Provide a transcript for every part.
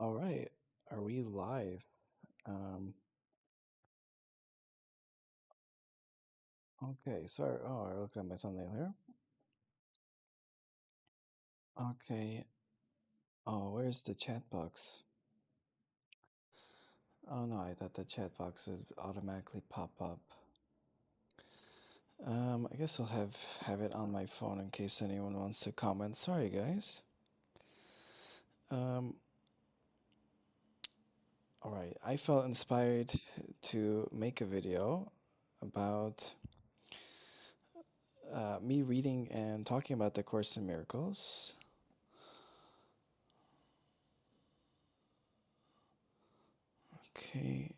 All right, are we live? Um, okay, sorry. Oh, I look at my thumbnail here. Okay. Oh, where's the chat box? Oh no, I thought the chat box would automatically pop up. I guess I'll have it on my phone in case anyone wants to comment. Sorry, guys. Um, all right, I felt inspired to make a video about me reading and talking about the Course in Miracles. Okay.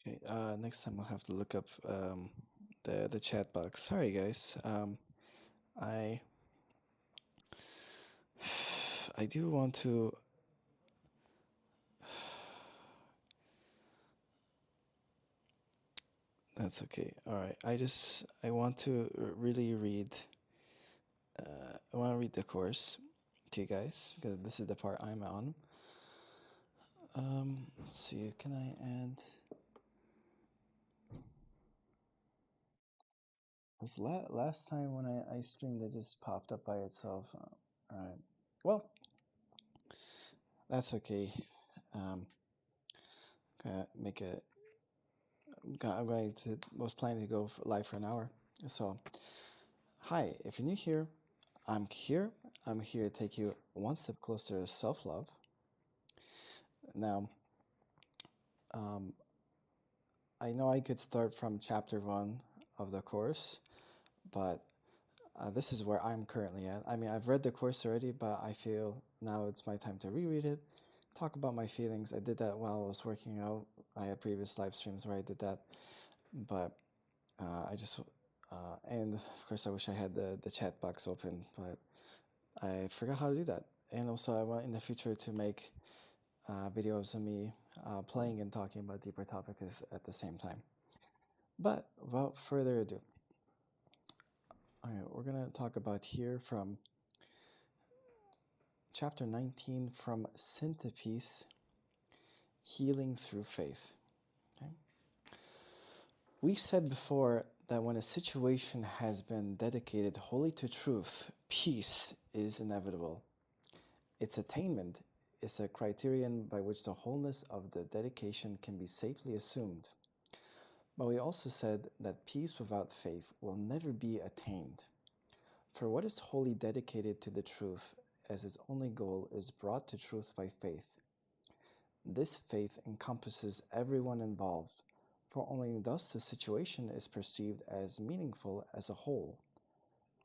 Okay, next time I'll have to look up the chat box. Sorry, guys. I I do want to. That's okay. All right. I want to really read. I want to read the course to you guys because this is the part I'm on. Let's see. Can I add? This last time when I streamed, it just popped up by itself. All right. Well, that's okay. Um, gonna make it. I'm going to was planning to go live for an hour. So, hi, if you're new here, I'm here. I'm here to take you one step closer to self-love. Now, um, I know I could start from chapter 1 of the course, but this is where I'm currently at. I mean, I've read the course already, but I feel now it's my time to reread it, talk about my feelings. I did that while I was working out. I had previous live streams where I did that, but I just and of course I wish I had the chat box open, but I forgot how to do that. And also I want in the future to make videos of me playing and talking about deeper topics at the same time. But without further ado, all right, we're gonna talk about here from chapter 19, from Sin to Peace, Healing Through Faith. Okay? We said before that when a situation has been dedicated wholly to truth, peace is inevitable. Its attainment is a criterion by which the wholeness of the dedication can be safely assumed. But we also said that peace without faith will never be attained. For what is wholly dedicated to the truth as its only goal is brought to truth by faith. This faith encompasses everyone involved, for only thus the situation is perceived as meaningful as a whole,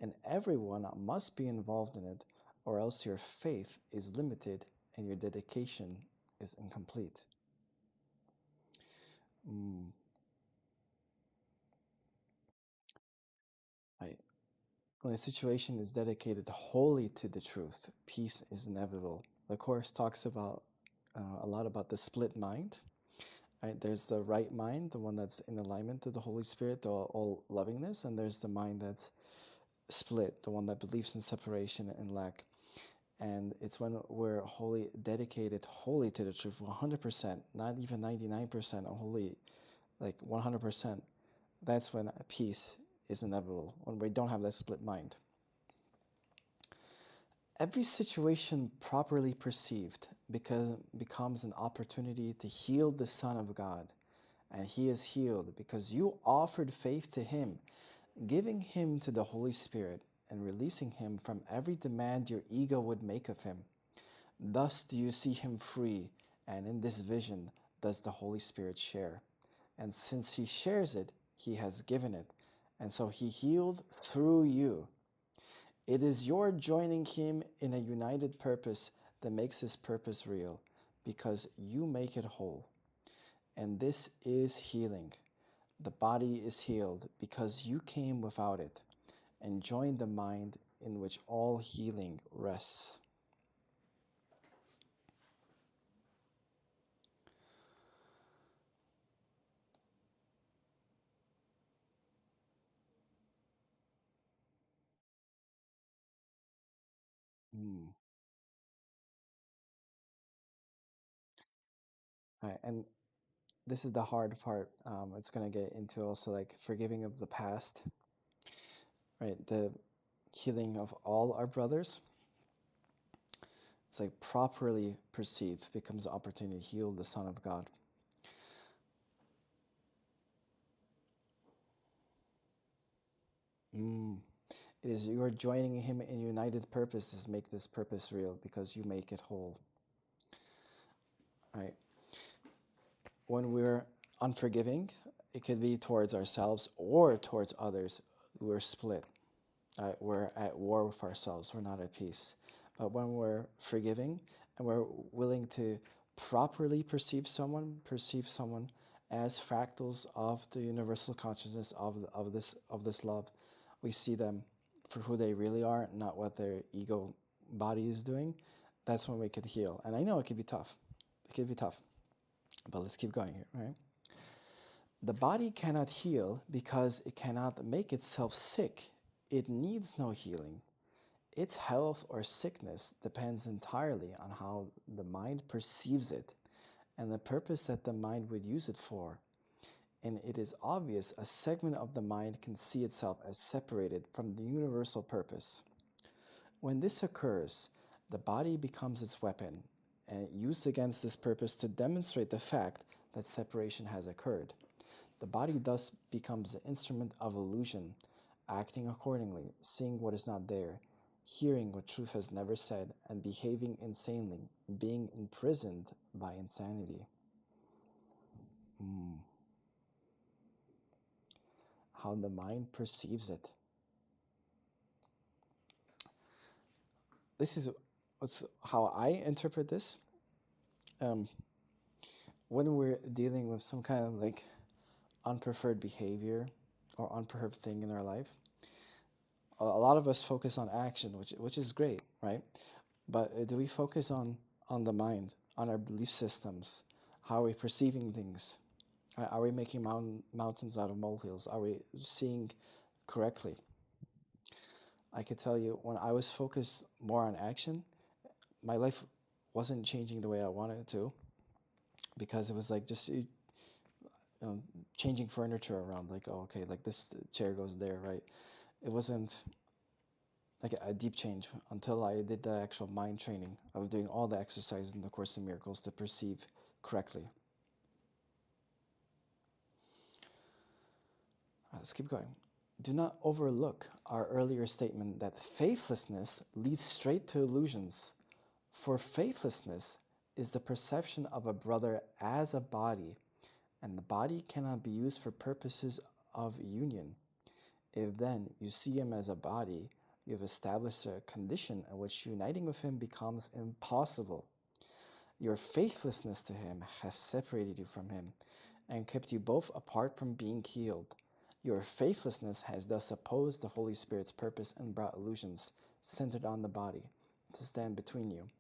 and everyone must be involved in it, or else your faith is limited and your dedication is incomplete. Right. When a situation is dedicated wholly to the truth, peace is inevitable. The Course talks about a lot about the split mind. Right? There's the right mind, the one that's in alignment to the Holy Spirit, the all lovingness, and there's the mind that's split, the one that believes in separation and lack. And it's when we're wholly dedicated, wholly to the truth, 100%, not even 99%, or wholly, like 100%. That's when peace is inevitable, when we don't have that split mind. Every situation properly perceived becomes an opportunity to heal the Son of God. And he is healed because you offered faith to him, giving him to the Holy Spirit and releasing him from every demand your ego would make of him. Thus do you see him free, and in this vision does the Holy Spirit share. And since he shares it, he has given it, and so he healed through you. It is your joining him in a united purpose that makes his purpose real, because you make it whole. And this is healing. The body is healed because you came without it and joined the mind in which all healing rests. Mm. Right. And this is the hard part. It's going to get into also like forgiving of the past, right? The healing of all our brothers. It's like properly perceived becomes the opportunity to heal the Son of God. Mm. It is you are joining him in united purposes make this purpose real because you make it whole. Right? When we're unforgiving, it could be towards ourselves or towards others. We're split. We're at war with ourselves. We're not at peace. But when we're forgiving and we're willing to properly perceive someone as fractals of the universal consciousness of this love, we see them for who they really are, not what their ego body is doing. That's when we could heal. And I know it could be tough. It could be tough. But let's keep going here, right? The body cannot heal because it cannot make itself sick. It needs no healing. Its health or sickness depends entirely on how the mind perceives it and the purpose that the mind would use it for. And it is obvious a segment of the mind can see itself as separated from the universal purpose. When this occurs, the body becomes its weapon and used against this purpose to demonstrate the fact that separation has occurred. The body thus becomes the instrument of illusion, acting accordingly, seeing what is not there, hearing what truth has never said, and behaving insanely, being imprisoned by insanity. Mm. How the mind perceives it. This is how I interpret this. Um, when we're dealing with some kind of like unpreferred behavior or unpreferred thing in our life, a lot of us focus on action, which is great, right? But do we focus on the mind, on our belief systems? How are we perceiving things? Are we making mountains out of molehills? Are we seeing correctly? I could tell you when I was focused more on action, my life wasn't changing the way I wanted it to because it was like just changing furniture around. Like, oh, okay, like this chair goes there, right? It wasn't like a deep change until I did the actual mind training of doing all the exercises in the Course in Miracles to perceive correctly. Let's keep going. Do not overlook our earlier statement that faithlessness leads straight to illusions. For faithlessness is the perception of a brother as a body, and the body cannot be used for purposes of union. If then you see him as a body, you have established a condition in which uniting with him becomes impossible. Your faithlessness to him has separated you from him and kept you both apart from being healed. Your faithlessness has thus opposed the Holy Spirit's purpose and brought illusions centered on the body to stand between you.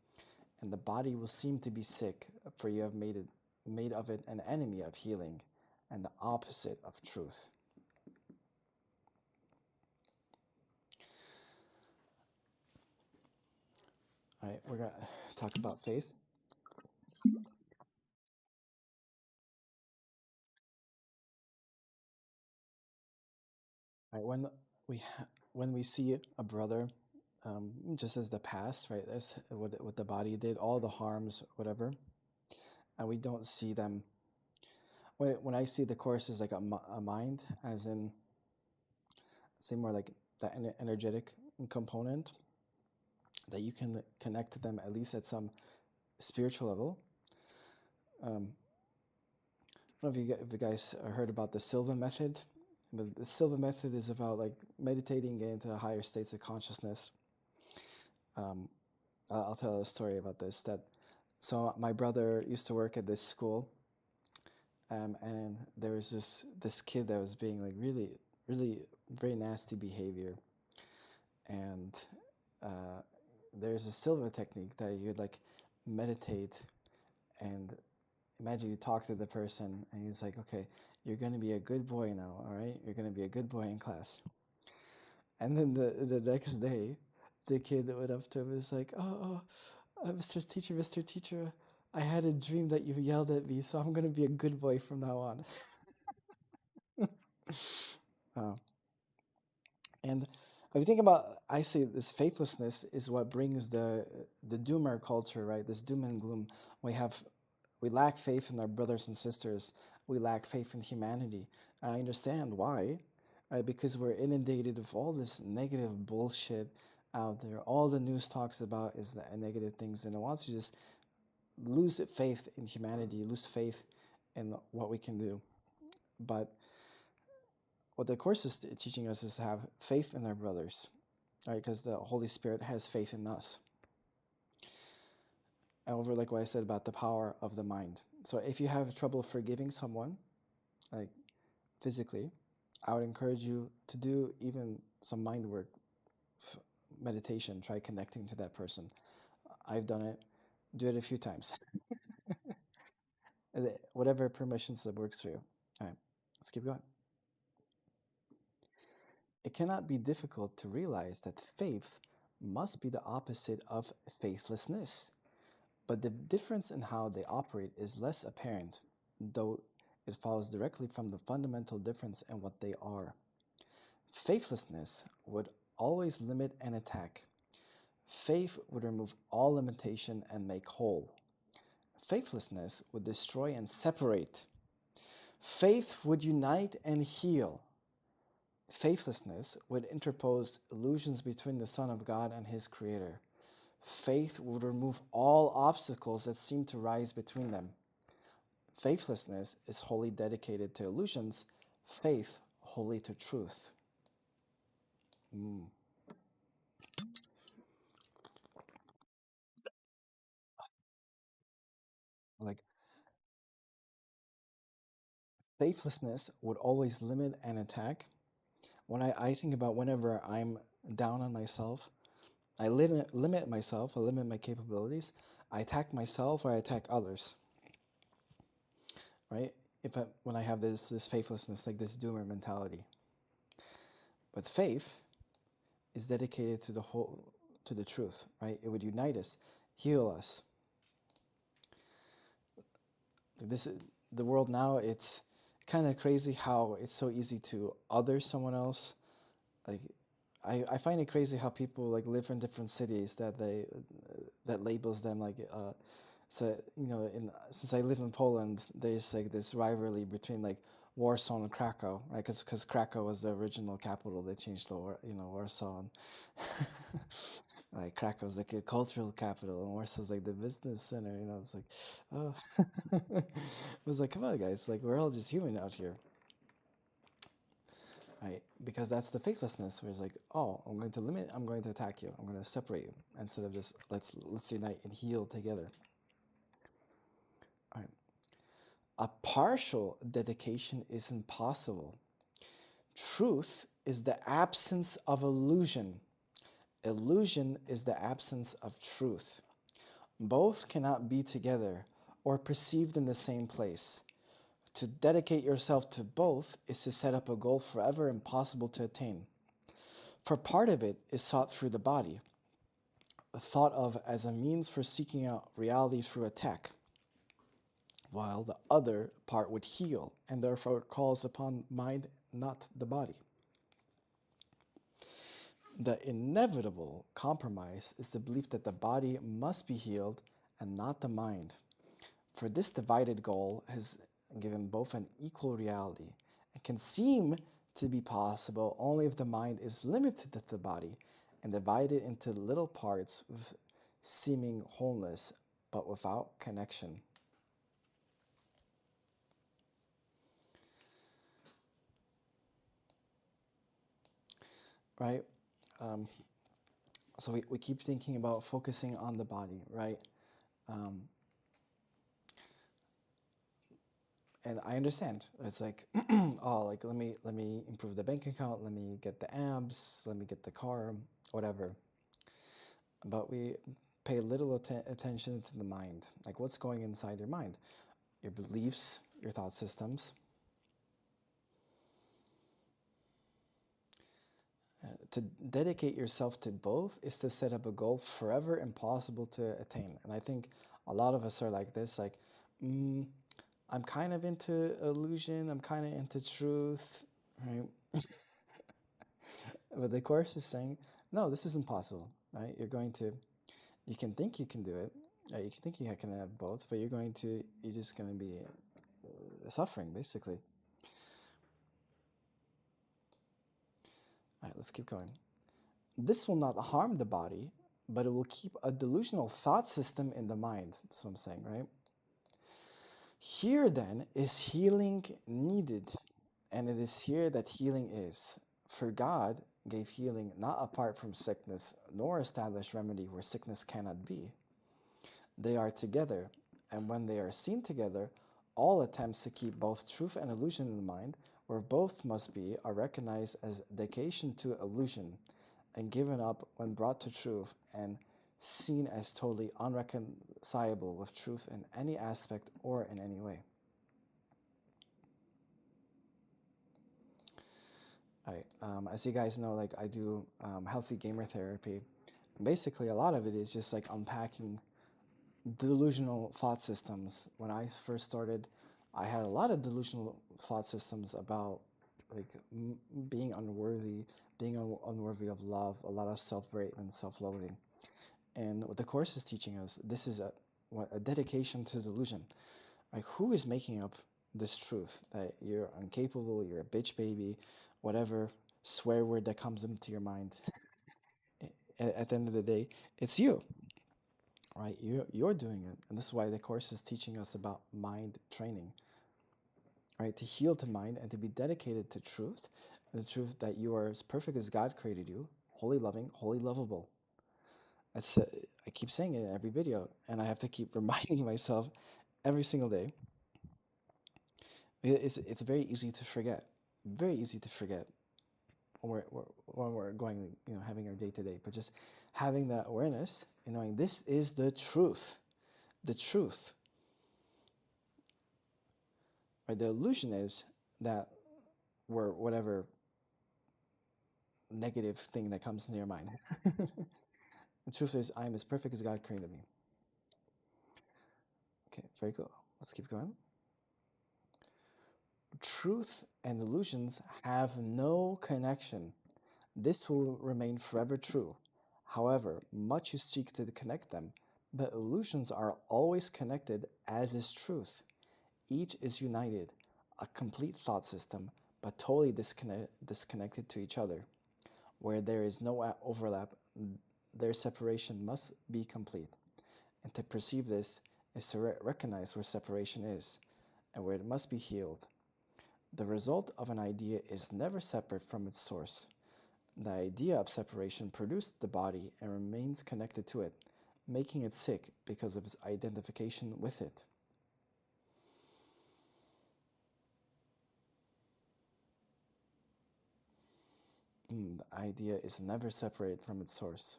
And the body will seem to be sick, for you have made of it an enemy of healing and the opposite of truth. All right, we're going to talk about faith. Right, when we see a brother, just as the past, right? That's what the body did, all the harms, whatever, and we don't see them. When I see the course as like a mind, as in, say more like that energetic component, that you can connect to them at least at some spiritual level. Um, I don't know if you guys heard about the Silva method, but the Silva method is about like meditating into higher states of consciousness. Um, I'll tell a story about this. So my brother used to work at this school, and there was this kid that was being like really very nasty behavior, and there's a Silva technique that you'd like meditate and imagine you talk to the person, and he's like, okay, you're going to be a good boy now, all right? You're going to be a good boy in class. And then the next day, the kid that went up to him and was like, Mr. Teacher, Mr. Teacher, I had a dream that you yelled at me, so I'm going to be a good boy from now on. uh, and if you think about, I say this faithlessness is what brings the doomer culture, right? This doom and gloom. We lack faith in our brothers and sisters. We lack faith in humanity. And I understand why, because we're inundated with all this negative bullshit out there. All the news talks about is the negative things, and it wants to just lose faith in humanity, lose faith in what we can do. But what the Course is teaching us is to have faith in our brothers, right? Because the Holy Spirit has faith in us. And over, like what I said about the power of the mind. So if you have trouble forgiving someone, like physically, I would encourage you to do even some mind work, meditation, try connecting to that person. I've done it. Do it a few times. Whatever permissions that works for you. All right, let's keep going. It cannot be difficult to realize that faith must be the opposite of faithlessness, but the difference in how they operate is less apparent, though it follows directly from the fundamental difference in what they are. Faithlessness would always limit and attack. Faith would remove all limitation and make whole. Faithlessness would destroy and separate. Faith would unite and heal. Faithlessness would interpose illusions between the Son of God and his Creator. Faith would remove all obstacles that seem to rise between them. Faithlessness is wholly dedicated to illusions, faith wholly to truth. Like, faithlessness would always limit and attack. When I think about whenever I'm down on myself, I limit myself, I limit my capabilities, I attack myself or I attack others, right? When I have this faithlessness, like this doomer mentality. But faith is dedicated to the truth, right? It would unite us, heal us. The world now, it's kind of crazy how it's so easy to other someone else. Like, I find it crazy how people like live in different cities that labels them like so since I live in Poland, there's like this rivalry between like Warsaw and Krakow, right? Because Krakow was the original capital. They changed the Warsaw, and like Krakow's like a cultural capital, and Warsaw's like the business center. It's like, oh, it was like, come on, guys, like we're all just human out here. Right? Because that's the faithlessness where it's like, oh, I'm going to limit, I'm going to attack you, I'm going to separate you, instead of just let's unite and heal together. All right. A partial dedication is impossible. Truth is the absence of illusion. Illusion is the absence of truth. Both cannot be together or perceived in the same place. To dedicate yourself to both is to set up a goal forever impossible to attain. For part of it is sought through the body, thought of as a means for seeking out reality through attack, while the other part would heal and therefore calls upon mind, not the body. The inevitable compromise is the belief that the body must be healed and not the mind. For this divided goal has given both an equal reality and can seem to be possible only if the mind is limited to the body and divided into little parts with seeming wholeness but without connection. Right? So we keep thinking about focusing on the body, right? And I understand. It's like, oh, like let me improve the bank account, let me get the abs, let me get the car, whatever. But we pay little attention to the mind. Like what's going inside your mind? Your beliefs, your thought systems. To dedicate yourself to both is to set up a goal forever impossible to attain. And I think a lot of us are like this, like, mm, I'm kind of into illusion, I'm kind of into truth, right? But the course is saying, no, this is impossible, right? You can think you can do it, you can think you can have both, but you're just going to be suffering, basically. All right, let's keep going. This will not harm the body, but it will keep a delusional thought system in the mind. That's what I'm saying, right? Here, then, is healing needed, and it is here that healing is. For God gave healing not apart from sickness, nor established remedy where sickness cannot be. They are together, and when they are seen together, all attempts to keep both truth and illusion in mind, where both must be, are recognized as dedication to illusion, and given up when brought to truth, and seen as totally unreconcilable with truth in any aspect or in any way. Right. As you guys know, like I do healthy gamer therapy. Basically, a lot of it is just like unpacking delusional thought systems. When I first started, I had a lot of delusional thought systems about like being unworthy, being unworthy of love, a lot of self-hate and self-loathing. And what the course is teaching us, this is a dedication to delusion. Like, who is making up this truth that you're incapable, you're a bitch baby, whatever swear word that comes into your mind? At the end of the day, it's you, right? You're doing it, and this is why the course is teaching us about mind training, right? To heal the mind and to be dedicated to truth, and the truth that you are as perfect as God created you, wholly loving, wholly lovable. That's I keep saying it in every video, and I have to keep reminding myself every single day. It's very easy to forget, very easy to forget when we're going, having our day to day. But just having that awareness and knowing this is the truth, the truth. Right? The illusion is that we're whatever negative thing that comes into your mind. The truth is, I am as perfect as God created me. Okay, very cool. Let's keep going. Truth and illusions have no connection. This will remain forever true. However, much you seek to connect them, but illusions are always connected, as is truth. Each is united, a complete thought system, but totally disconnected to each other. Where there is no overlap, their separation must be complete. And to perceive this is to recognize where separation is and where it must be healed. The result of an idea is never separate from its source. The idea of separation produced the body and remains connected to it, making it sick because of its identification with it. The idea is never separate from its source.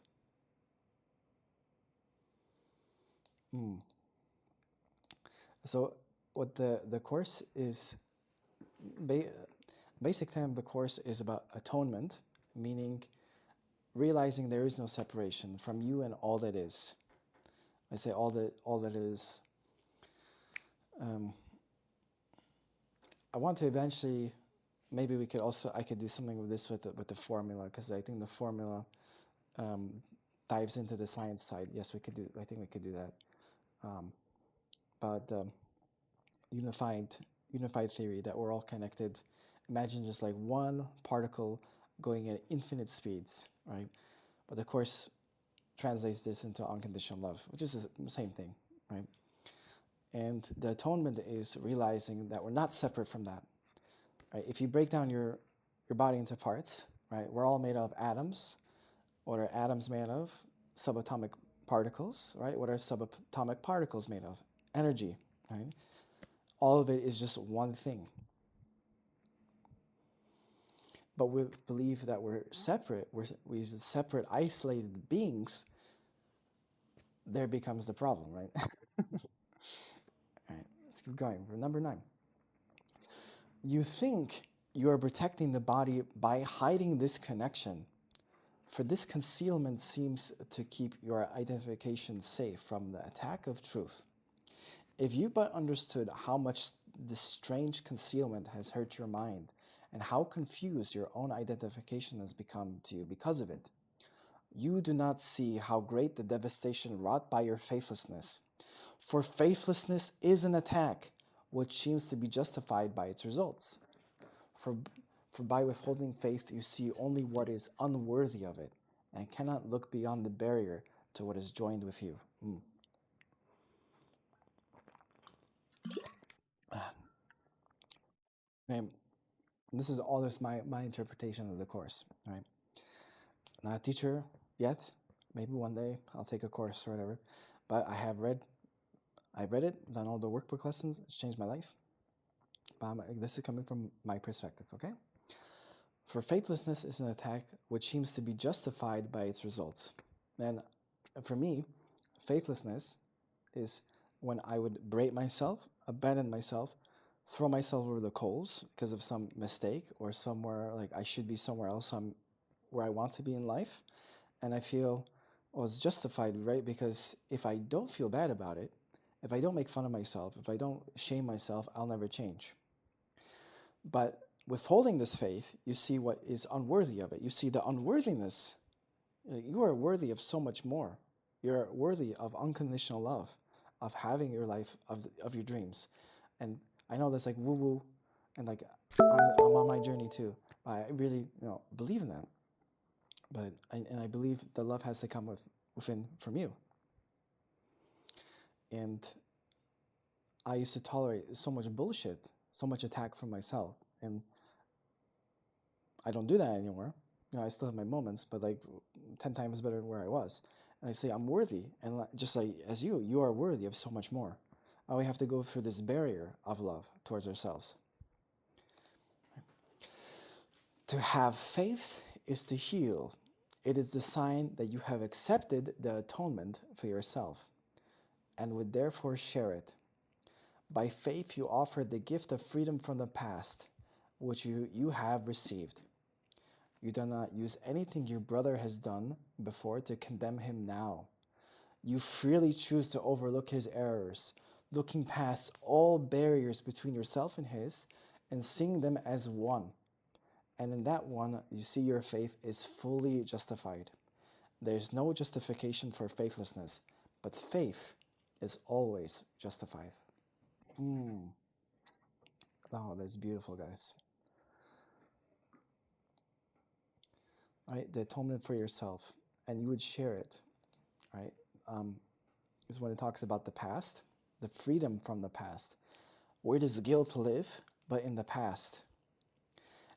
Mm. So what the course is, basic theme of the course is about atonement, meaning realizing there is no separation from you and all that is. I say all that is. I want to eventually, maybe I could do something with this with the formula, because I think the formula um, dives into the science side. Yes, I think we could do that. Um, but unified theory that we're all connected. Imagine just like one particle going at infinite speeds, right? But of course, translates this into unconditional love, which is the same thing, right? And the atonement is realizing that we're not separate from that, right? If you break down your body into parts, right, we're all made of atoms. What are atoms made of? Subatomic particles, right? What are subatomic particles made of? Energy, right? All of it is just one thing. But we believe that we're separate, we're separate, isolated beings. There becomes the problem, right? All right, let's keep going. For number 9. You think you are protecting the body by hiding this connection, For this concealment seems to keep your identification safe from the attack of truth. If you but understood how much this strange concealment has hurt your mind, and how confused your own identification has become to you because of it, you do not see how great the devastation wrought by your faithlessness. For faithlessness is an attack which seems to be justified by its results. For, for by withholding faith, you see only what is unworthy of it, and cannot look beyond the barrier to what is joined with you. Okay. This is all this my interpretation of the course. Right? Not a teacher yet. Maybe one day I'll take a course or whatever. But I've read it, done all the workbook lessons. It's changed my life. But this is coming from my perspective, okay? For faithlessness is an attack which seems to be justified by its results. And for me, faithlessness is when I would berate myself, abandon myself, throw myself over the coals because of some mistake or somewhere, like I should be somewhere else where I want to be in life. And I feel, well, it's justified, right? Because if I don't feel bad about it, if I don't make fun of myself, if I don't shame myself, I'll never change. But withholding this faith, you see what is unworthy of it. You see the unworthiness. You are worthy of so much more. You're worthy of unconditional love, of having your life, of your dreams. And I know that's like woo-woo, and like I'm on my journey too. I really believe in that. But I believe the love has to come within from you. And I used to tolerate so much bullshit, so much attack from myself, and I don't do that anymore. I still have my moments, but like 10 times better than where I was. And I say I'm worthy, and just like as you are worthy of so much more. Now we have to go through this barrier of love towards ourselves. To have faith is to heal. It is the sign that you have accepted the atonement for yourself and would therefore share it. By faith you offer the gift of freedom from the past, which you have received. You do not use anything your brother has done before to condemn him now. You freely choose to overlook his errors, looking past all barriers between yourself and his, and seeing them as one. And in that one, you see your faith is fully justified. There is no justification for faithlessness, but faith is always justified. Oh, that's beautiful, guys. Right, the atonement for yourself, and you would share it, right? Is when it talks about the past, the freedom from the past. Where does guilt live? But in the past.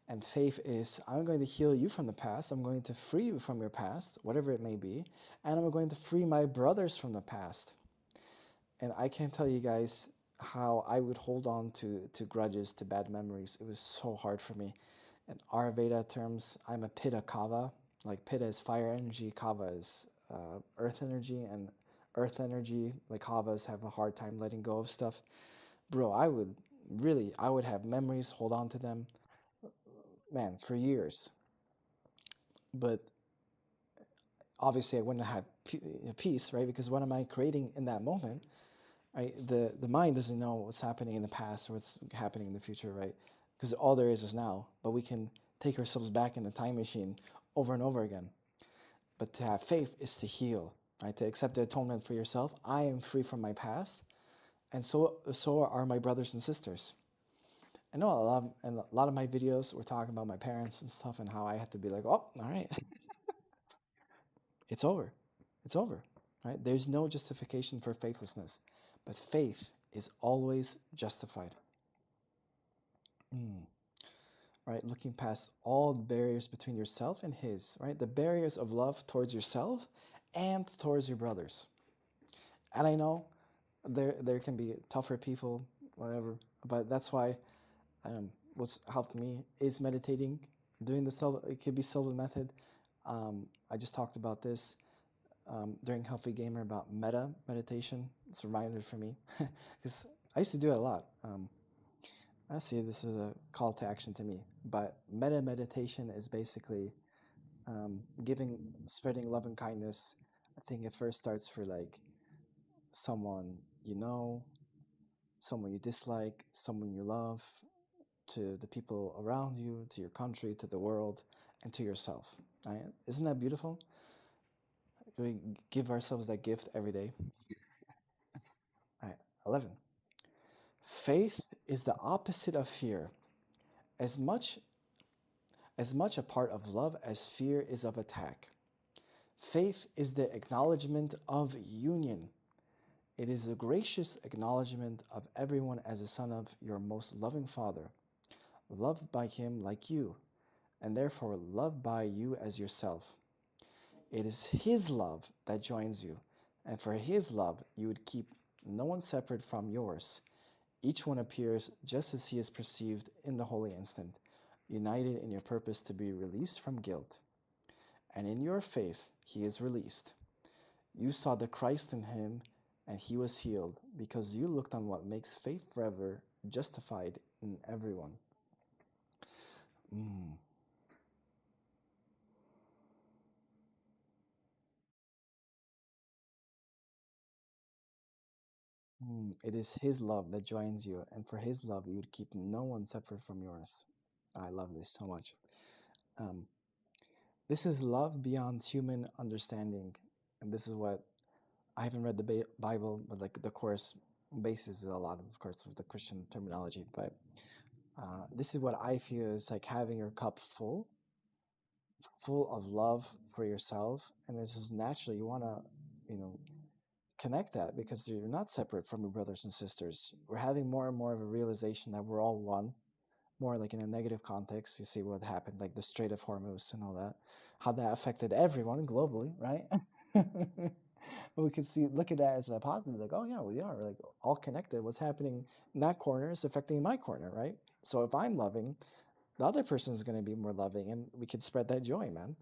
And faith is, I'm going to heal you from the past. I'm going to free you from your past, whatever it may be. And I'm going to free my brothers from the past. And I can't tell you guys how I would hold on to grudges, to bad memories. It was so hard for me. In Ayurveda terms, I'm a Pitta Kava. Like Pitta is fire energy, Kava is earth energy, and earth energy, like Kavas have a hard time letting go of stuff. Bro, I would have memories, hold on to them, man, for years. But obviously I wouldn't have had peace, right? Because what am I creating in that moment? Right? The mind doesn't know what's happening in the past or what's happening in the future, right? Because all there is now. But we can take ourselves back in the time machine over and over again. But to have faith is to heal, right? To accept the atonement for yourself. I am free from my past, and so are my brothers and sisters. I know a lot of my videos were talking about my parents and stuff, and how I had to be like, oh, all right, it's over, it's over, right? There's no justification for faithlessness, but faith is always justified. Right, looking past all the barriers between yourself and his, right? The barriers of love towards yourself and towards your brothers. And I know there can be tougher people, whatever, but that's why what's helped me is meditating, doing the self. It could be Silva method. I just talked about this during Healthy Gamer about meditation. It's a reminder for me because I used to do it a lot. I see this is a call to action to me, but meditation is basically Giving, spreading love and kindness, I think it first starts for like someone you know, someone you dislike, someone you love, to the people around you, to your country, to the world, and to yourself. Right? Isn't that beautiful? We give ourselves that gift every day. All right, 11. Faith is the opposite of fear, as much a part of love as fear is of attack. Faith is the acknowledgement of union. It is a gracious acknowledgement of everyone as a son of your most loving Father, loved by him like you, and therefore loved by you as yourself. It is his love that joins you, and for his love you would keep no one separate from yours. Each one appears just as he is perceived in the holy instant, united in your purpose to be released from guilt. And in your faith he is released. You saw the Christ in him, and he was healed, because you looked on what makes faith forever justified in everyone. Mm. It is his love that joins you, and for his love you would keep no one separate from yours. I love this so much. Um, this is love beyond human understanding, and this is what I haven't read the Bible, but like the course bases a lot of course, of the Christian terminology. But this is what I feel is like having your cup full of love for yourself, and it's just naturally you want to, you know, connect that because you're not separate from your brothers and sisters. We're having more and more of a realization that we're all one, more like in a negative context. You see what happened, like the Strait of Hormuz and all that, how that affected everyone globally, right? But we could see, look at that as a positive, like, oh yeah, we are like all connected. What's happening in that corner is affecting my corner, right? So if I'm loving, the other person is going to be more loving, and we can spread that joy, man.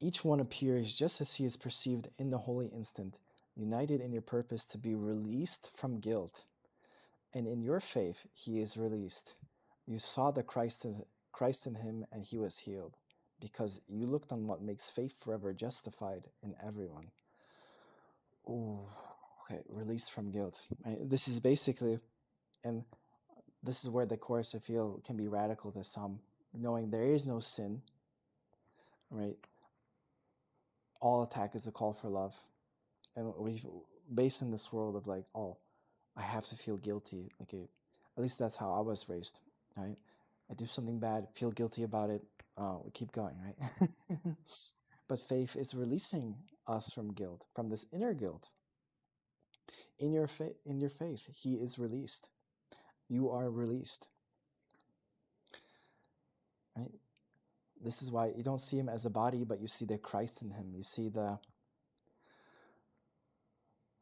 Each one appears just as he is perceived in the holy instant, united in your purpose to be released from guilt. And in your faith, he is released. You saw the Christ in him, and he was healed, because you looked on what makes faith forever justified in everyone. Ooh, okay, released from guilt. Right? This is basically, and this is where the course I feel can be radical to some, knowing there is no sin, right? All attack is a call for love. And we've based in this world of like, oh, I have to feel guilty. Like, at least that's how I was raised, right? I do something bad, feel guilty about it. We keep going, right? But faith is releasing us from guilt, from this inner guilt. In your faith, he is released. You are released, right? This is why you don't see him as a body, but you see the Christ in him. You see the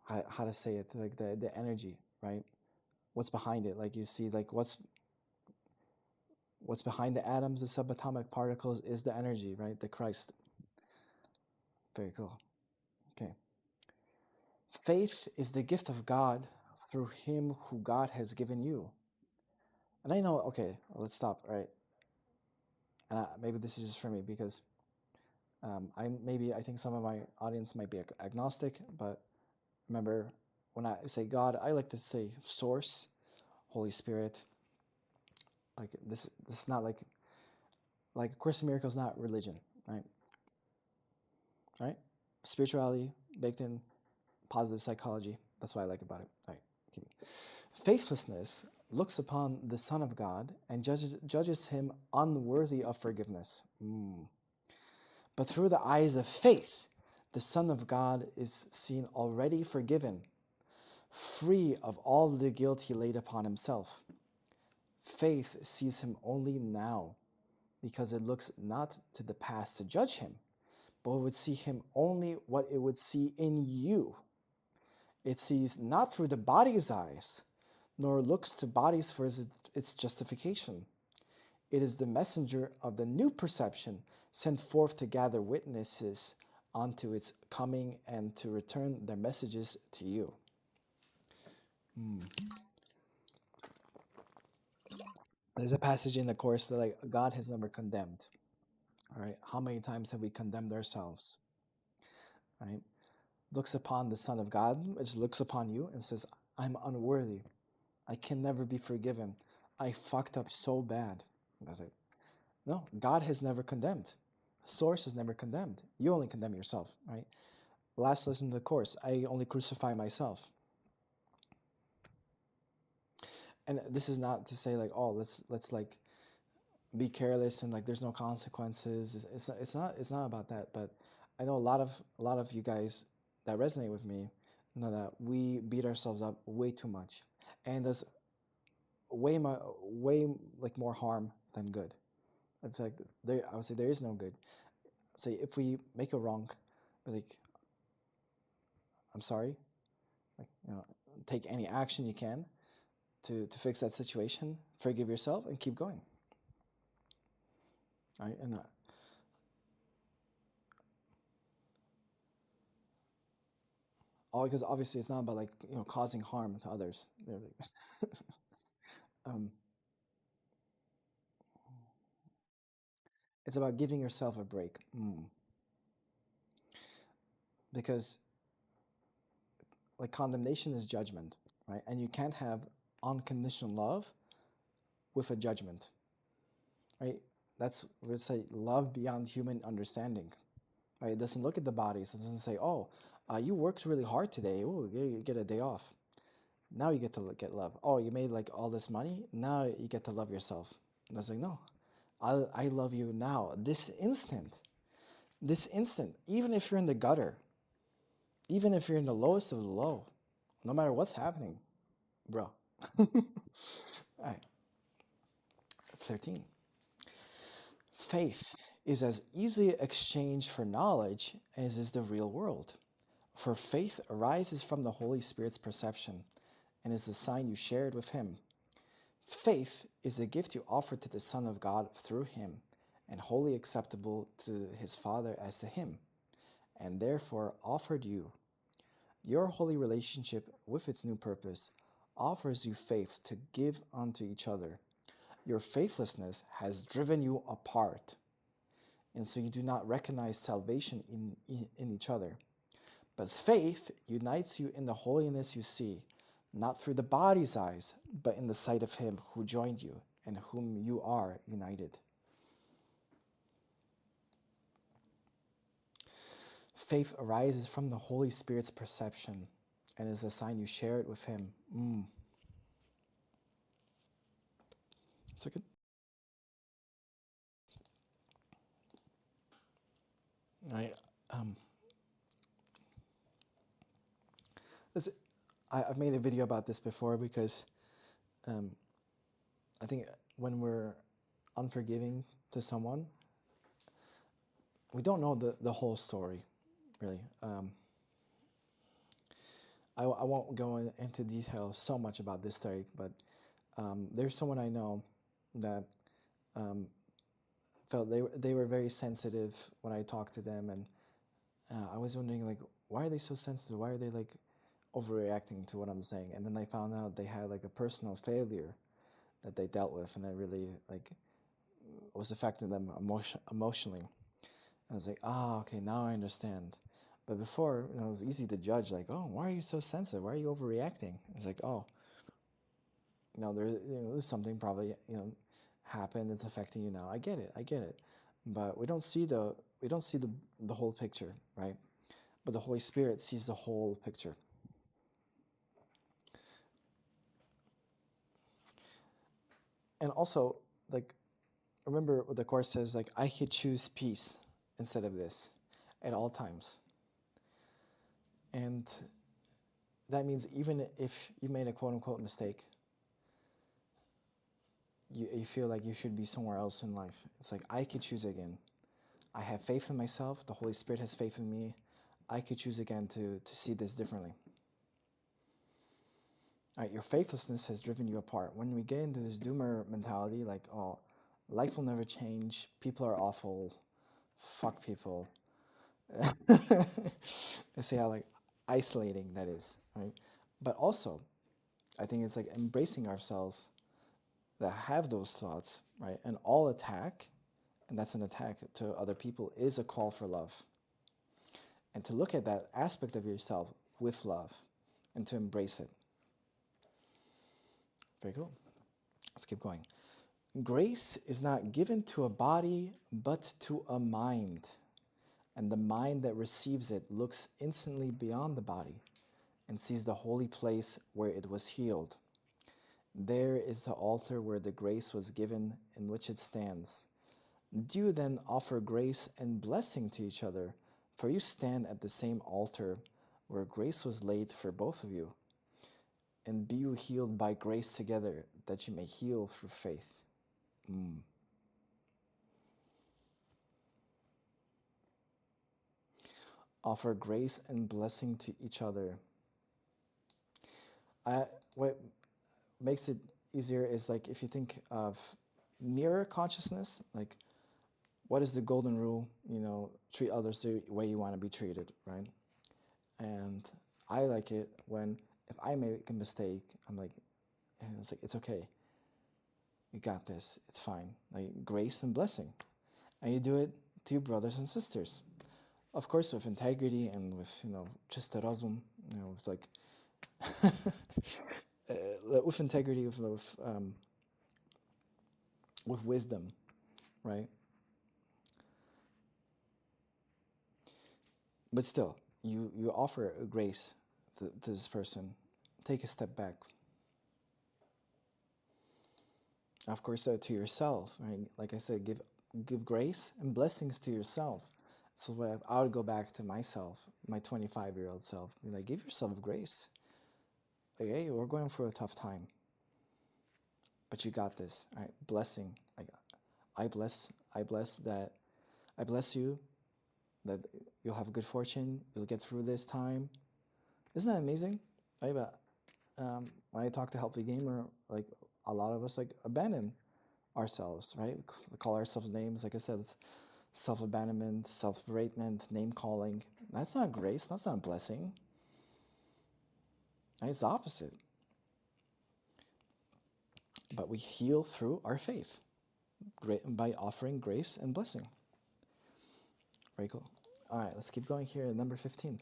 how to say it, like the energy, right? What's behind it? Like you see, like what's behind the atoms, the subatomic particles, is the energy, right? The Christ. Very cool. Okay. Faith is the gift of God through him who God has given you. And I know, okay, let's stop, right? And maybe this is just for me because I think some of my audience might be agnostic, but remember when I say God, I like to say source, Holy Spirit. Like this is not like A Course in Miracles, not religion, right? Right? Spirituality baked in, positive psychology. That's what I like about it. All right. Faithlessness looks upon the Son of God and judges him unworthy of forgiveness. But through the eyes of faith, the Son of God is seen already forgiven, free of all the guilt he laid upon himself. Faith sees him only now, because it looks not to the past to judge him, but it would see him only what it would see in you. It sees not through the body's eyes, nor looks to bodies for its justification. It is the messenger of the new perception sent forth to gather witnesses unto its coming and to return their messages to you. There's a passage in the Course that like God has never condemned. All right, how many times have we condemned ourselves? Right, looks upon the Son of God, which looks upon you and says, "I'm unworthy. I can never be forgiven. I fucked up so bad." And I was like, no, God has never condemned. Source has never condemned. You only condemn yourself, right? Last lesson of the Course, I only crucify myself. And this is not to say like, oh, let's like be careless and like there's no consequences. It's not about that. But I know a lot of you guys that resonate with me know that we beat ourselves up way too much, and does way like more harm than good. It's like I would say there is no good. Say if we make a wrong, like I'm sorry, like take any action you can to fix that situation, forgive yourself, and keep going. Right, and all because obviously it's not about like causing harm to others. um, it's about giving yourself a break, because like condemnation is judgment, right? And you can't have unconditional love with a judgment, right? That's we say love beyond human understanding. Right? It doesn't look at the bodies. It doesn't say, "Oh, you worked really hard today. Oh, you get a day off. Now you get to get love. Oh, you made like all this money. Now you get to love yourself." And I was like, "No, I love you now, this instant, this instant. Even if you're in the gutter, even if you're in the lowest of the low, no matter what's happening, bro." All right, 13. Faith is as easily exchanged for knowledge as is the real world. For faith arises from the Holy Spirit's perception and is the sign you shared with Him. Faith is a gift you offer to the Son of God through Him and wholly acceptable to His Father as to Him, and therefore offered you. Your holy relationship with its new purpose offers you faith to give unto each other. Your faithlessness has driven you apart, and so you do not recognize salvation in each other. But faith unites you in the holiness you see, not through the body's eyes, but in the sight of Him who joined you and whom you are united. Faith arises from the Holy Spirit's perception and is a sign you share it with Him. It's okay. I, um, I've made a video about this before because I think when we're unforgiving to someone, we don't know the whole story, really. I won't go into detail so much about this story, but there's someone I know that felt they were very sensitive when I talked to them, and I was wondering like, why are they so sensitive? Why are they like overreacting to what I'm saying? And then I found out they had like a personal failure that they dealt with, and it really like was affecting them emotionally. And I was like, okay, now I understand. But before, it was easy to judge, like, oh, why are you so sensitive? Why are you overreacting? It's like, oh, there's something probably, happened. It's affecting you now. I get it. I get it. But we don't see the whole picture, right? But the Holy Spirit sees the whole picture. And also, like, remember what the Course says, like, I could choose peace instead of this at all times. And that means even if you made a quote unquote mistake, you feel like you should be somewhere else in life. It's like, I could choose again. I have faith in myself. The Holy Spirit has faith in me. I could choose again to see this differently. All right, your faithlessness has driven you apart. When we get into this doomer mentality, like, oh, life will never change, people are awful, fuck people. And see how like isolating that is, right? But also, I think it's like embracing ourselves. that have those thoughts, right? And all attack, and that's an attack to other people, is a call for love. And to look at that aspect of yourself with love and to embrace it. Very cool. Let's keep going. Grace is not given to a body, but to a mind. And the mind that receives it looks instantly beyond the body and sees the holy place where it was healed. There is the altar where the grace was given, in which it stands. Do you then offer grace and blessing to each other, for you stand at the same altar where grace was laid for both of you. And be you healed by grace together, that you may heal through faith. Offer grace and blessing to each other. What makes it easier is like if you think of mirror consciousness, like what is the golden rule? You know, treat others the way you want to be treated, right? And I like it when if I make a mistake, I'm like, and it's like, it's okay. You got this. It's fine. Like grace and blessing. And you do it to your brothers and sisters. Of course, with integrity and with, just razum, with like, with integrity, with wisdom, right? But still, you offer a grace to this person. Take a step back. Of course, to yourself, right? Like I said, give grace and blessings to yourself. So I would go back to myself, my 25-year-old self. Be like, give yourself grace. Like, hey, we're going through a tough time, but you got this. All right, blessing. Like, I bless you that you'll have good fortune. You'll get through this time. Isn't that amazing? When I talk to Healthy Gamer, like a lot of us like abandon ourselves, right? We call ourselves names. Like I said, it's self-abandonment, self-beratement, name-calling. That's not grace. That's not blessing. It's the opposite. But we heal through our faith by offering grace and blessing. Very cool. All right, let's keep going here. Number 15.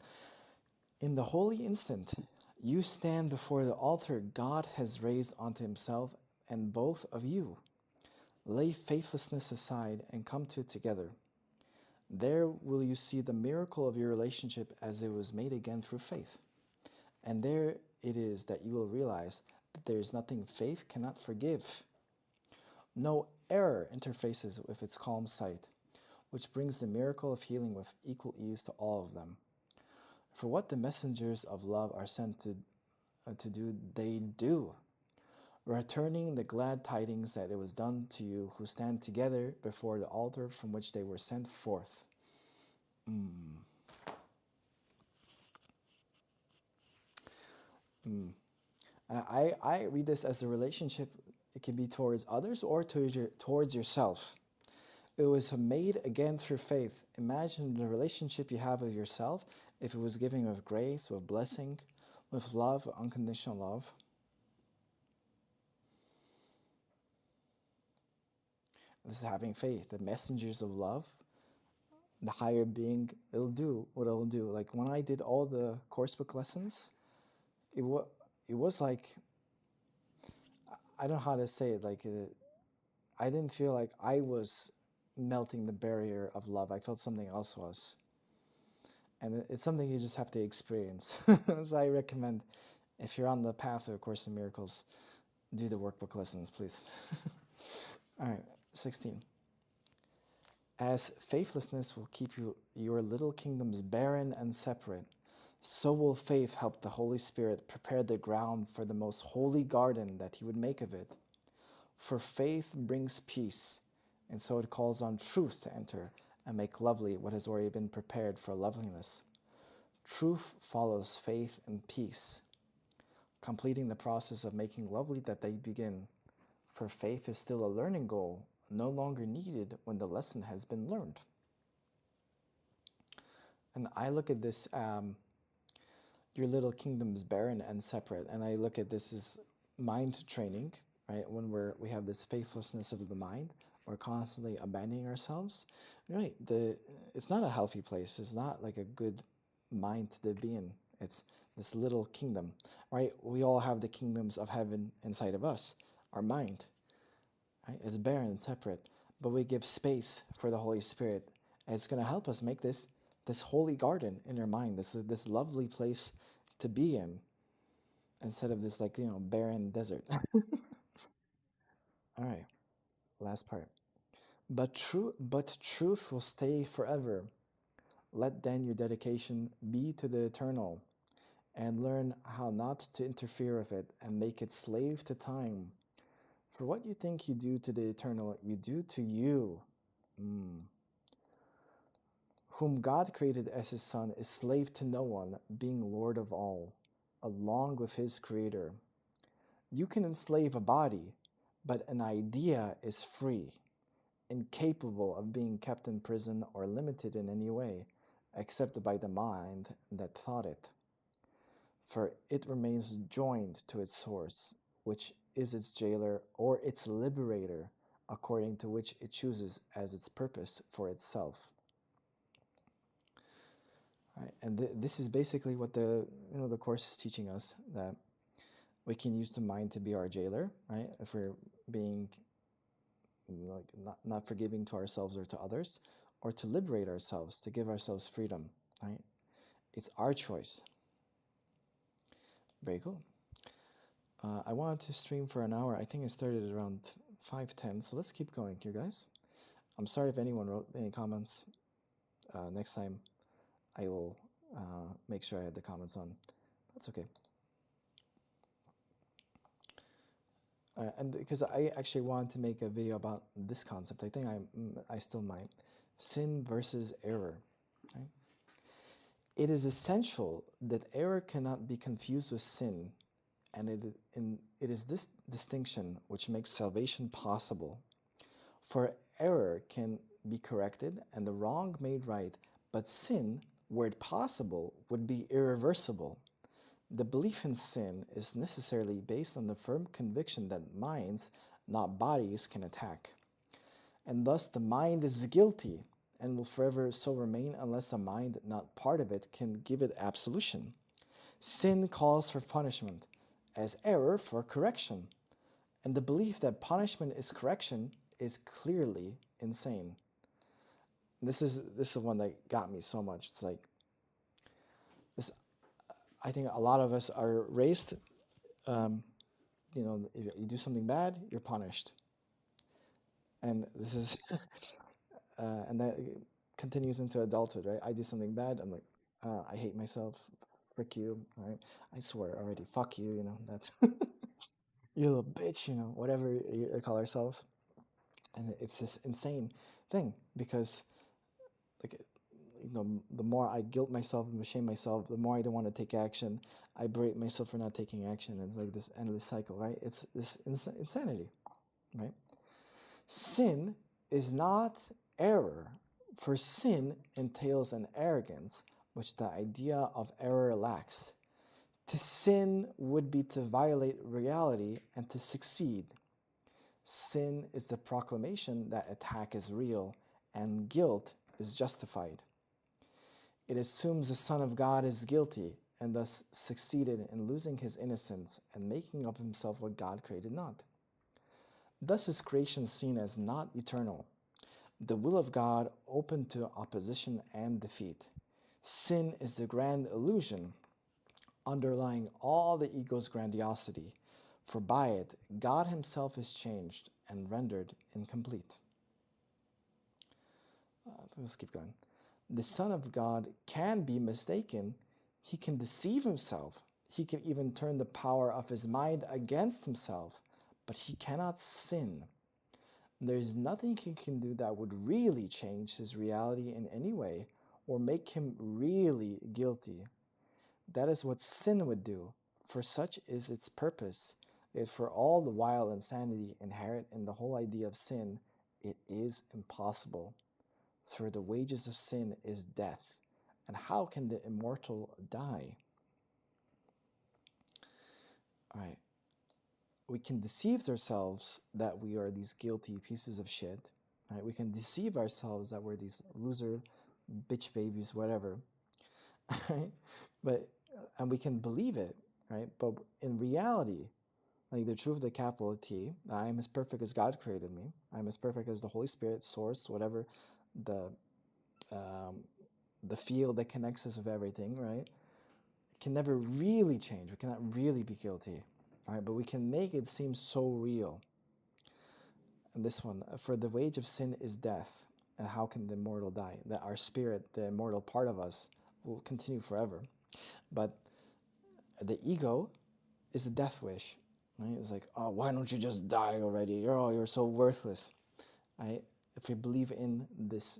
In the holy instant, you stand before the altar God has raised onto himself, and both of you lay faithlessness aside and come to it together. There will you see the miracle of your relationship as it was made again through faith. And there it is that you will realize that there is nothing faith cannot forgive. No error interfaces with its calm sight, which brings the miracle of healing with equal ease to all of them. For what the messengers of love are sent to do, they do, returning the glad tidings that it was done to you who stand together before the altar from which they were sent forth. And I read this as a relationship. It can be towards others or towards yourself. It was made again through faith. Imagine the relationship you have with yourself if it was giving with grace, with blessing, with love, unconditional love. This is having faith. The messengers of love, the higher being, it'll do what it'll do. Like when I did all the course book lessons, it was like, I don't know how to say it, like I didn't feel like I was melting the barrier of love. I felt something else was. And it's something you just have to experience. So I recommend, if you're on the path to A Course in Miracles, do the workbook lessons, please. All right, 16. As faithlessness will keep your little kingdoms barren and separate, so will faith help the Holy Spirit prepare the ground for the most holy garden that he would make of it. For faith brings peace, and so it calls on truth to enter and make lovely what has already been prepared for loveliness. Truth follows faith and peace, completing the process of making lovely that they begin. For faith is still a learning goal, no longer needed when the lesson has been learned. And I look at this, your little kingdom is barren and separate, and I look at this as mind training, right? When we have this faithlessness of the mind, we're constantly abandoning ourselves, right? It's not a healthy place. It's not like a good mind to be in. It's this little kingdom, right? We all have the kingdoms of heaven inside of us, our mind, right? It's barren and separate, but we give space for the Holy Spirit, and it's going to help us make this holy garden in our mind, this lovely place to be in, instead of this, like, barren desert. All right, last part. But truth will stay forever. Let then your dedication be to the eternal, and learn how not to interfere with it and make it slave to time. For what you think you do to the eternal, you do to you. Mm. Whom God created as his son is slave to no one, being Lord of all, along with his creator. You can enslave a body, but an idea is free, incapable of being kept in prison or limited in any way, except by the mind that thought it. For it remains joined to its source, which is its jailer or its liberator, according to which it chooses as its purpose for itself. Right? And this is basically what the course is teaching us, that we can use the mind to be our jailer, right? If we're being like not forgiving to ourselves or to others, or to liberate ourselves, to give ourselves freedom, right? It's our choice. Very cool. I wanted to stream for an hour. I think I started around 5:10, so let's keep going here, guys. I'm sorry if anyone wrote any comments. Next time I will make sure I had the comments on. That's okay. And because I actually want to make a video about this concept, I think I still might. Sin versus error. Right? It is essential that error cannot be confused with sin, and it is this distinction which makes salvation possible. For error can be corrected and the wrong made right, but sin, were it possible, would be irreversible. The belief in sin is necessarily based on the firm conviction that minds, not bodies, can attack. And thus the mind is guilty and will forever so remain unless a mind, not part of it, can give it absolution. Sin calls for punishment, as error for correction. And the belief that punishment is correction is clearly insane. This is the one that got me so much. It's like this. I think a lot of us are raised, if you do something bad, you're punished. And this is, and that continues into adulthood, right? I do something bad, I'm like, I hate myself, frick you, right? I swear already, fuck you, that's, you little bitch, whatever you call ourselves. And it's this insane thing, because like, the more I guilt myself and shame myself, the more I don't want to take action. I berate myself for not taking action. It's like this endless cycle, right? It's this insanity, right? Sin is not error, for sin entails an arrogance which the idea of error lacks. To sin would be to violate reality and to succeed. Sin is the proclamation that attack is real and guilt is justified. It assumes the Son of God is guilty and thus succeeded in losing his innocence and making of himself what God created not. Thus is creation seen as not eternal, the will of God open to opposition and defeat. Sin is the grand illusion underlying all the ego's grandiosity, for by it God himself is changed and rendered incomplete. Let's keep going. The Son of God can be mistaken. He can deceive himself. He can even turn the power of his mind against himself, but he cannot sin. There is nothing he can do that would really change his reality in any way or make him really guilty. That is what sin would do, for such is its purpose. Yet for all the vile insanity inherent in the whole idea of sin, it is impossible. For the wages of sin is death, and how can the immortal die? All right. we can deceive ourselves that we are these guilty pieces of shit, right? We can deceive ourselves that we're these loser bitch babies, whatever, right? But and we can believe it, right? But in reality, like the truth of the capital T, I am as perfect as God created me. I'm as perfect as the Holy Spirit, source, whatever, the um, the field that connects us with everything, right? It can never really change. We cannot really be guilty, all right? But we can make it seem so real. And this one, for the wage of sin is death. And how can the immortal die? That our spirit, the immortal part of us, will continue forever. But the ego is a death wish. Right? It's like, oh, why don't you just die already? You're so worthless. Right? If we believe in this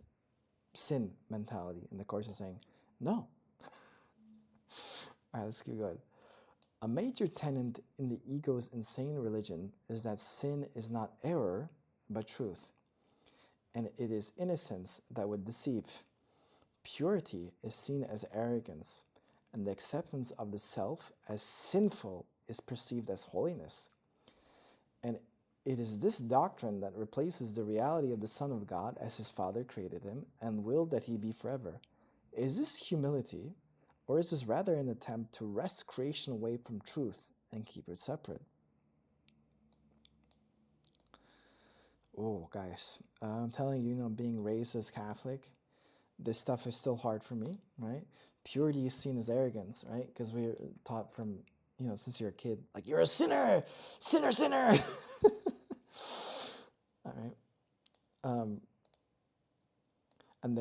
sin mentality, and the Course is saying, no. All right, let's keep going. A major tenet in the ego's insane religion is that sin is not error, but truth. And it is innocence that would deceive. Purity is seen as arrogance, and the acceptance of the self as sinful is perceived as holiness. And it is this doctrine that replaces the reality of the Son of God as his Father created him and willed that he be forever. Is this humility, or is this rather an attempt to wrest creation away from truth and keep it separate? Oh, guys, I'm telling you, being raised as Catholic, this stuff is still hard for me, right? Purity is seen as arrogance, right? Because we're taught from, since you're a kid, like, you're a sinner, sinner, sinner. All right. And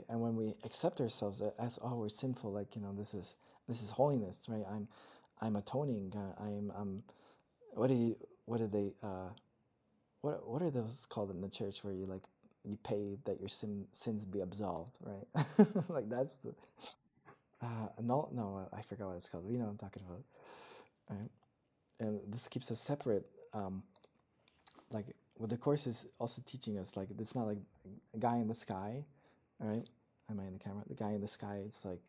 and when we accept ourselves as, oh, we're sinful, like, this is holiness, right? I'm atoning. What are those called in the church where you pay that your sins be absolved, right? Like that's the no, I forgot what it's called. You know what I'm talking about, right? And this keeps us separate. Like what the Course is also teaching us, like it's not like a guy in the sky, all right? Am I in the camera? The guy in the sky. It's like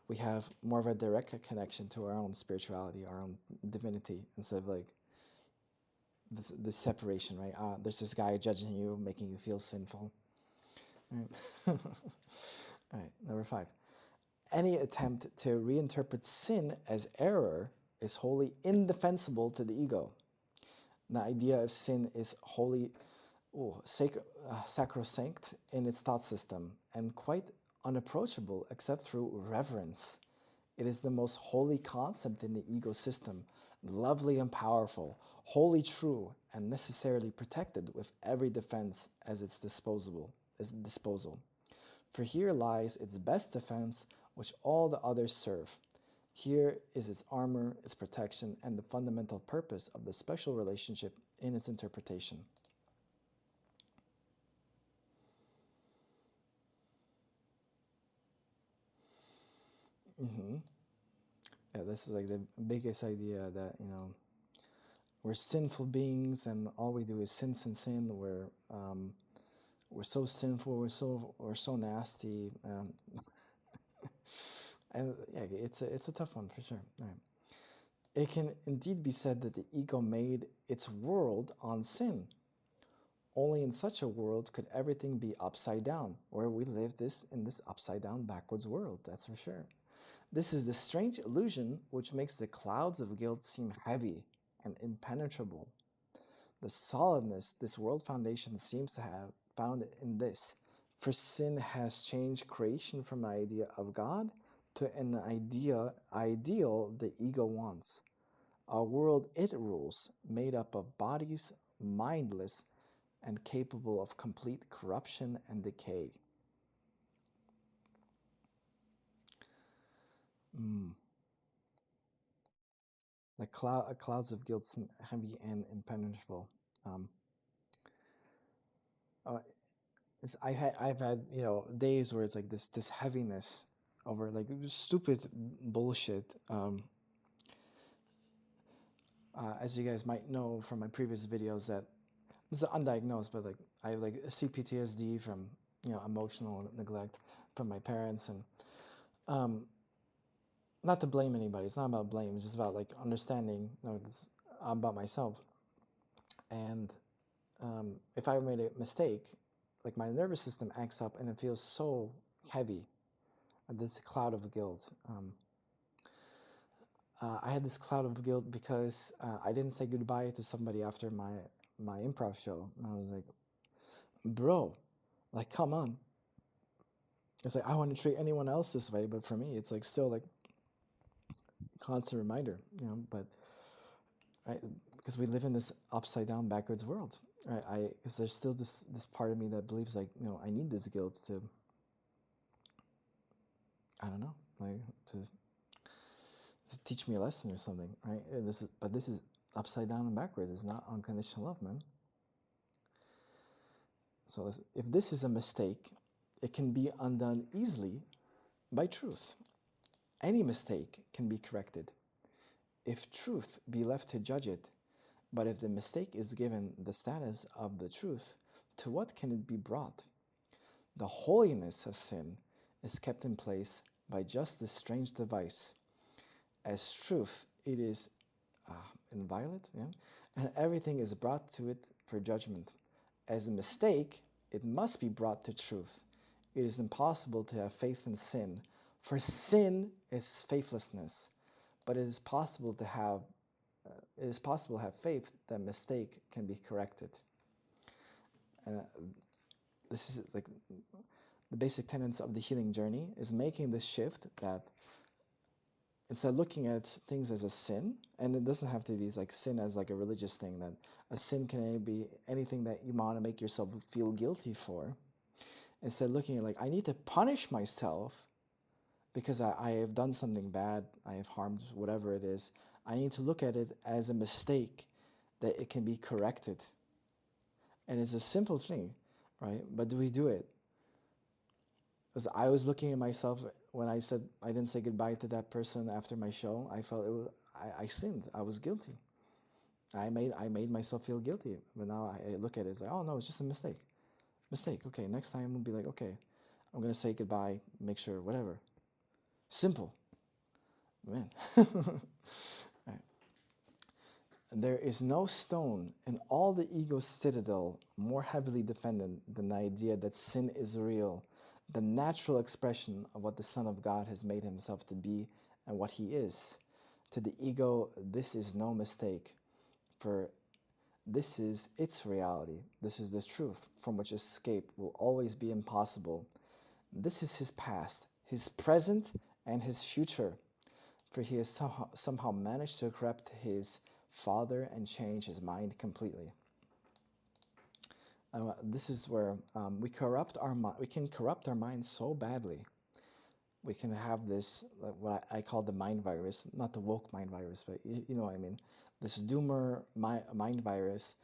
we have more of a direct connection to our own spirituality, our own divinity, instead of like this separation, right? There's this guy judging you, making you feel sinful. All right. All right, number 5. Any attempt to reinterpret sin as error is wholly indefensible to the ego. The idea of sin is wholly sacrosanct in its thought system and quite unapproachable except through reverence. It is the most holy concept in the ego system, lovely and powerful, wholly true, and necessarily protected with every defense as its disposal. For here lies its best defense, which all the others serve. Here is its armor, its protection, and the fundamental purpose of the special relationship in its interpretation. Yeah, this is like the biggest idea that, we're sinful beings and all we do is sin, sin, sin. We're so sinful. We're so nasty. And yeah, it's a tough one for sure. Right. It can indeed be said that the ego made its world on sin. Only in such a world could everything be upside down, where we live in this upside down backwards world, that's for sure. This is the strange illusion which makes the clouds of guilt seem heavy and impenetrable. The solidness this world foundation seems to have found in this, for sin has changed creation from an idea of God to an ideal the ego wants. A world it rules, made up of bodies, mindless, and capable of complete corruption and decay. Like clouds of guilt seem heavy and impenetrable. I've had days where it's like this heaviness over like stupid bullshit. As you guys might know from my previous videos, that this is undiagnosed, but like I have like a CPTSD from emotional neglect from my parents, and not to blame anybody. It's not about blame. It's just about like understanding. about myself. And if I made a mistake, like my nervous system acts up and it feels so heavy, this cloud of guilt. I had this cloud of guilt because I didn't say goodbye to somebody after my improv show. And I was like, bro, like, come on. It's like, I want to treat anyone else this way, but for me, it's like still like constant reminder, but because we live in this upside down, backwards world, right? Because there's still this part of me that believes like, I need this guilt to, I don't know, like to teach me a lesson or something, right? But this is upside down and backwards. It's not unconditional love, man. So if this is a mistake, it can be undone easily by truth. Any mistake can be corrected if truth be left to judge it. But if the mistake is given the status of the truth, to what can it be brought? The holiness of sin is kept in place by just this strange device. As truth, it is inviolate, and everything is brought to it for judgment. As a mistake, it must be brought to truth. It is impossible to have faith in sin, for sin is faithlessness. But it is possible to have faith that mistake can be corrected. This is like the basic tenets of the healing journey, is making this shift that instead of looking at things as a sin, and it doesn't have to be like sin as like a religious thing, that a sin can be anything that you want to make yourself feel guilty for. Instead of looking at like, I need to punish myself because I have done something bad, I have harmed whatever it is, I need to look at it as a mistake that it can be corrected. And it's a simple thing, right? But do we do it? Because I was looking at myself when I said I didn't say goodbye to that person after my show. I felt I sinned. I was guilty. I made myself feel guilty. But now I look at it as like, oh no, it's just a mistake. Okay, next time we'll be like, okay, I'm gonna say goodbye, make sure, whatever. Simple. Man. Right. There is no stone in all the ego's citadel more heavily defended than the idea that sin is real, the natural expression of what the Son of God has made himself to be and what he is. To the ego, this is no mistake, for this is its reality. This is the truth from which escape will always be impossible. This is his past, his present, and his future, for he has somehow managed to corrupt his Father and change his mind completely. This is where we can corrupt our mind so badly. We can have this, what I call the mind virus, not the woke mind virus, but you know what I mean. This doomer mind virus.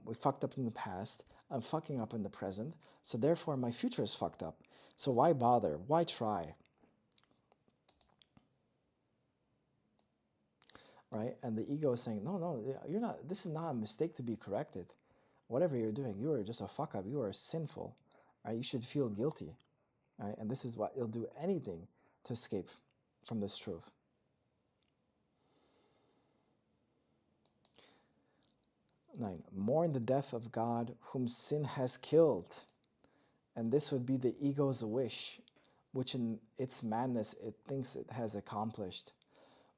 We fucked up in the past. I'm fucking up in the present. So therefore, my future is fucked up. So why bother? Why try? Right? And the ego is saying, no, you're not. This is not a mistake to be corrected. Whatever you're doing, you are just a fuck up. You are sinful. Right? You should feel guilty. Right? And this is what it'll do anything to escape from this truth. Nine, mourn the death of God whom sin has killed. And this would be the ego's wish, which in its madness it thinks it has accomplished.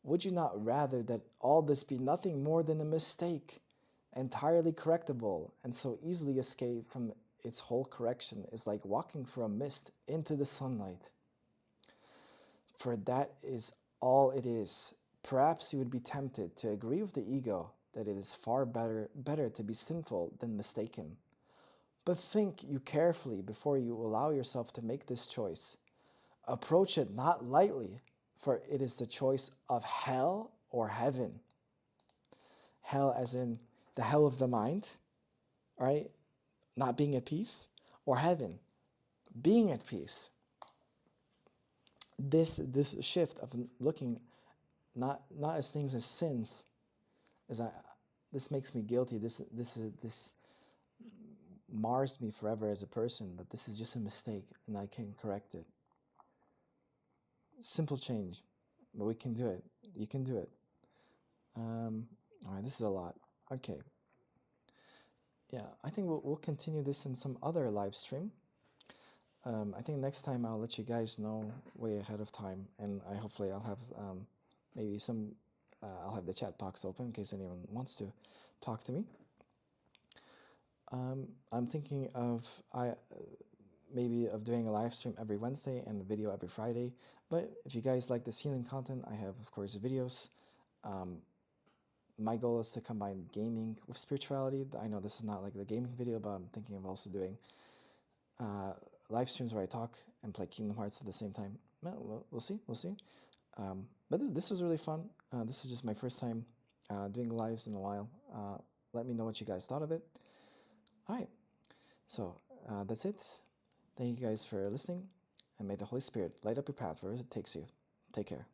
Would you not rather that all this be nothing more than a mistake, entirely correctable, and so easily escape from its whole correction is like walking through a mist into the sunlight? For that is all it is. Perhaps you would be tempted to agree with the ego that it is far better to be sinful than mistaken. But think you carefully before you allow yourself to make this choice. Approach it not lightly, for it is the choice of hell or heaven. Hell as in the hell of the mind, right? Not being at peace, or heaven, being at peace. This shift of looking not as things as sins, this makes me guilty. This mars me forever as a person, but this is just a mistake and I can correct it. Simple change, but we can do it. You can do it. All right, this is a lot. Okay. Yeah, I think we'll continue this in some other live stream. I think next time I'll let you guys know way ahead of time, and hopefully I'll have maybe some. I'll have the chat box open in case anyone wants to talk to me. I'm thinking of maybe of doing a live stream every Wednesday and a video every Friday. But if you guys like this healing content, I have of course videos. My goal is to combine gaming with spirituality. I know this is not like the gaming video, but I'm thinking of also doing uh, live streams where I talk and play Kingdom Hearts at the same time. Well, we'll see, we'll see. But this was really fun. This is just my first time doing lives in a while. Let me know what you guys thought of it. All right, so that's it. Thank you guys for listening, and may the Holy Spirit light up your path wherever it takes you. Take care.